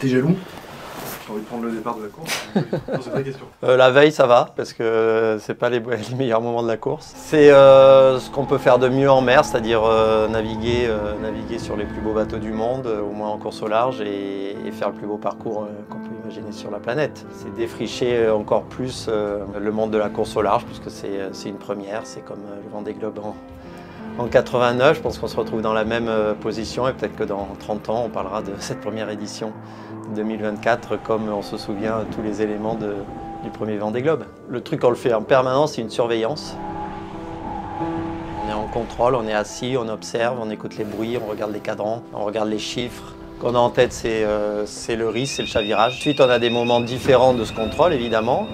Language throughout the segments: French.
T'es jaloux? J'ai envie de prendre le départ de la course. Non, c'est pas la question. La veille, ça va, parce que c'est pas les meilleurs moments de la course. C'est ce qu'on peut faire de mieux en mer, c'est-à-dire naviguer sur les plus beaux bateaux du monde, au moins en course au large, et faire le plus beau parcours qu'on peut imaginer sur la planète. C'est défricher encore plus le monde de la course au large, puisque c'est une première, c'est comme le Vendée Globe en 89. Je pense qu'on se retrouve dans la même position, et peut-être que dans 30 ans, on parlera de cette première édition 2024, comme on se souvient tous les éléments du premier Vendée Globe. Le truc qu'on le fait en permanence, c'est une surveillance. On est en contrôle, on est assis, on observe, on écoute les bruits, on regarde les cadrans, on regarde les chiffres. Ce qu'on a en tête, c'est le risque, c'est le chavirage. Ensuite, on a des moments différents de ce contrôle, évidemment,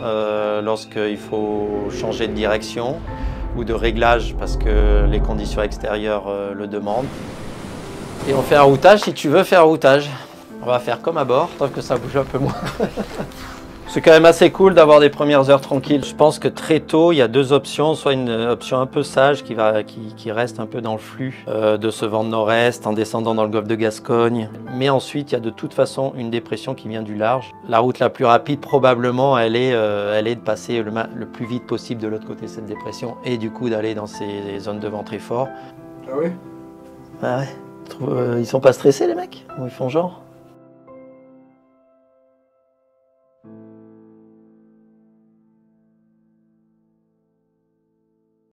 lorsqu'il faut changer de direction ou de réglage parce que les conditions extérieures le demandent. Et on fait un routage si tu veux faire un routage. On va faire comme à bord, sauf que ça bouge un peu moins. C'est quand même assez cool d'avoir des premières heures tranquilles. Je pense que très tôt, il y a deux options. Soit une option un peu sage qui reste un peu dans le flux de ce vent de nord-est en descendant dans le golfe de Gascogne. Mais ensuite, il y a de toute façon une dépression qui vient du large. La route la plus rapide, probablement, elle est de passer le plus vite possible de l'autre côté de cette dépression et du coup d'aller dans ces zones de vent très fort. Ah ouais? Ah ouais. Ils sont pas stressés, les mecs? Ou ils font genre?